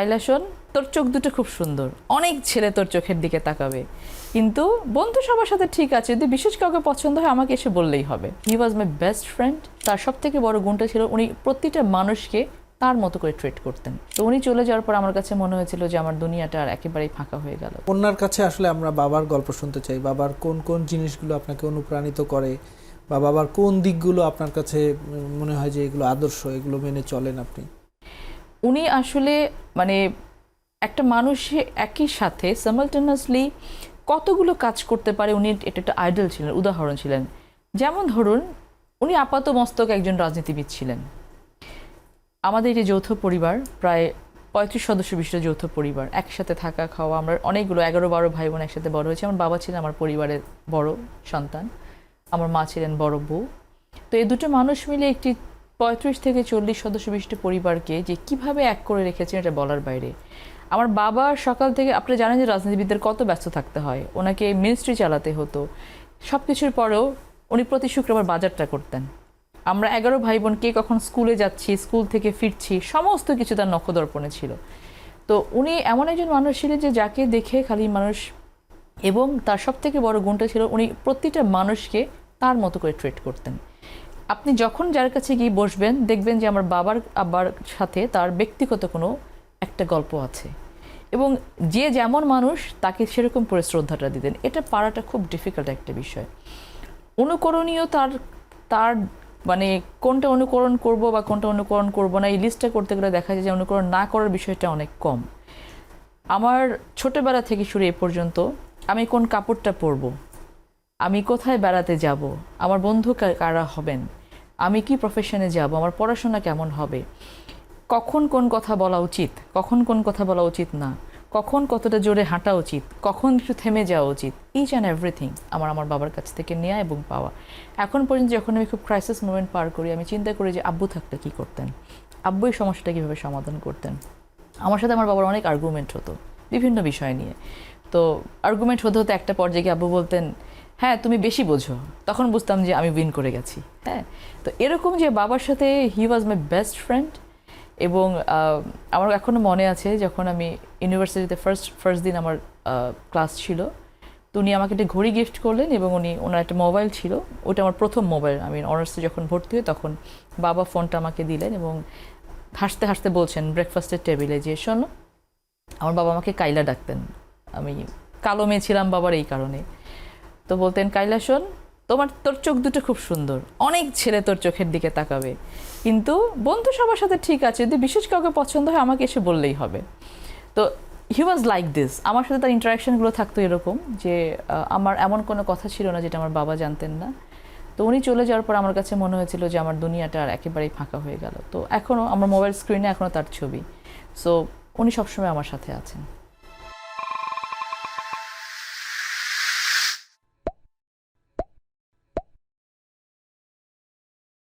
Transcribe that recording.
কাইলাসন, তোর চোখ দুটো খুব সুন্দর, অনেক ছেলে তোর চোখের দিকে তাকাবে, কিন্তু বন্ধু সবার সাথে ঠিক আছে, যদি বিশেষ কাউকে পছন্দ হয় আমাকে এসে বললেই হবে। হি ওয়াজ মাই বেস্ট ফ্রেন্ড। তার সব থেকে বড় গুণটা ছিল উনি প্রতিটা মানুষকে তার মতো করে ট্রিট করতেন। তো উনি চলে যাওয়ার পর আমার কাছে মনে হয়েছিল যে আমার দুনিয়াটা আর একেবারেই ফাঁকা হয়ে গেল। কন্যার কাছে আসলে আমরা বাবার গল্প শুনতে চাই। বাবার কোন কোন জিনিসগুলো আপনাকে অনুপ্রাণিত করে, বা বাবার কোন দিকগুলো আপনার কাছে মনে হয় যে এগুলো আদর্শ, এগুলো মেনে চলেন আপনি? উনি আসলে মানে একটা মানুষ একই সাথে সাইমালটেনিয়াসলি কতগুলো কাজ করতে পারে, উনি এটা একটা আইডল ছিলেন, উদাহরণ ছিলেন। যেমন ধরুন, উনি আপাত মস্তক একজন রাজনীতিবিদ ছিলেন। আমাদের যে যৌথ পরিবার, প্রায় 35 সদস্য বিশিষ্ট যৌথ পরিবার, একসাথে থাকা খাওয়া, আমরা অনেকগুলো 11-12 ভাই বোন একসাথে বড় হয়েছি। আমার বাবা ছিলেন আমার পরিবারের বড় সন্তান, আমার মা ছিলেন বড় বউ। তো এই দুটো মানুষ মিলে একটি 35 থেকে 40 সদস্য বিশিষ্ট পরিবারকে যে কিভাবে এক করে রেখেছেন এটা বলার বাইরে। আমার বাবা সকাল থেকে, আপনি জানেন যে রাজনীতিবিদদের কত ব্যস্ত থাকতে হয়, ওনাকে মিনিস্ট্রি চালাতে হতো, সব কিছুর পরেও উনি প্রতি শুক্রবার বাজারটা করতেন। আমরা 11 ভাই বোন কে কখন স্কুলে যাচ্ছি, স্কুল থেকে ফিরছি, সমস্ত কিছু তার নখদর্পণে ছিল। তো উনি এমন একজন মানুষ ছিলেন যে যাকে দেখে খালি মানুষ, এবং তার সব থেকে বড় গুণটা ছিল উনি প্রতিটা মানুষকে তার মতো করে ট্রিট করতেন। আপনি যখন যার কাছে গিয়ে বসবেন দেখবেন যে আমার বাবার আব্বার সাথে তার ব্যক্তিগত কোনো একটা গল্প আছে, এবং যে যেমন মানুষ তাকে সেরকম করে শ্রদ্ধাটা দিতেন। এটা পারাটা খুব ডিফিকাল্ট একটা বিষয়। অনুকরণীয় তার তার মানে কোনটা অনুকরণ করব বা কোনটা অনুকরণ করব না, এই লিস্টটা করতে গেলে দেখা যায় যে অনুকরণ না করার বিষয়টা অনেক কম। আমার ছোটবেলা থেকে শুরু এ পর্যন্ত আমি কোন কাপড়টা পরবো, আমি কোথায় বেড়াতে যাব, আমার বন্ধু কারা হবেন, আমি কি প্রফেশনে যাব, আমার পড়াশোনা কেমন হবে, কখন কোন কথা বলা উচিত, কখন কোন কথা বলা উচিত না, কখন কতটা জোরে হাঁটা উচিত, কখন একটু থেমে যাওয়া উচিত, ইচ অ্যান্ড এভরিথিং আমার বাবার কাছ থেকে নেওয়া এবং পাওয়া। এখন পর্যন্ত যখন আমি খুব ক্রাইসিস মোমেন্ট পার করি, আমি চিন্তা করি যে আব্বু থাকলে কী করতেন, আব্বু এই সমস্যাটা কীভাবে সমাধান করতেন। আমার সাথে আমার বাবার অনেক আর্গুমেন্ট হতো বিভিন্ন বিষয় নিয়ে। তো আর্গুমেন্ট হতে হতে একটা পর্যায়ে গিয়ে আব্বু বলতেন, হ্যাঁ তুমি বেশি বোঝো, তখন বুঝতাম যে আমি উইন করে গেছি। হ্যাঁ, তো এরকম যে বাবার সাথে হি ওয়াজ মাই বেস্ট ফ্রেন্ড। এবং আমার এখনও মনে আছে যখন আমি ইউনিভার্সিটিতে ফার্স্ট দিন আমার ক্লাস ছিল, তো উনি আমাকে একটা ঘড়ি গিফট করলেন, এবং ওনার একটা মোবাইল ছিল, ওটা আমার প্রথম মোবাইল। আমি অনার্সে যখন ভর্তি হই তখন বাবা ফোনটা আমাকে দিলেন, এবং হাসতে হাসতে বলছেন ব্রেকফাস্টের টেবিলে যে, শোনো, আমার বাবা আমাকে কাইলা ডাকতেন, আমি কালো মেয়ে ছিলাম বাবার এই কারণে। তো বলতেন, কাইলা শোন, তোর চোখ দুটো খুব সুন্দর, অনেক ছেলে তোর চোখের দিকে তাকাবে, কিন্তু বন্ধু সবার সাথে ঠিক আছে, যদি বিশেষ কাউকে পছন্দ হয় আমাকে এসে বললেই হবে। তো হি ওয়াজ লাইক দিস। আমার সাথে তার ইন্টারাকশনগুলো থাকতো এরকম যে আমার এমন কোনো কথা ছিল না যেটা আমার বাবা জানতেন না। তো উনি চলে যাওয়ার পর আমার কাছে মনে হয়েছিল যে আমার দুনিয়াটা আর একেবারেই ফাঁকা হয়ে গেল। তো এখনও আমার মোবাইল স্ক্রিনে এখনও তার ছবি। সো উনি সবসময় আমার সাথে আছেন।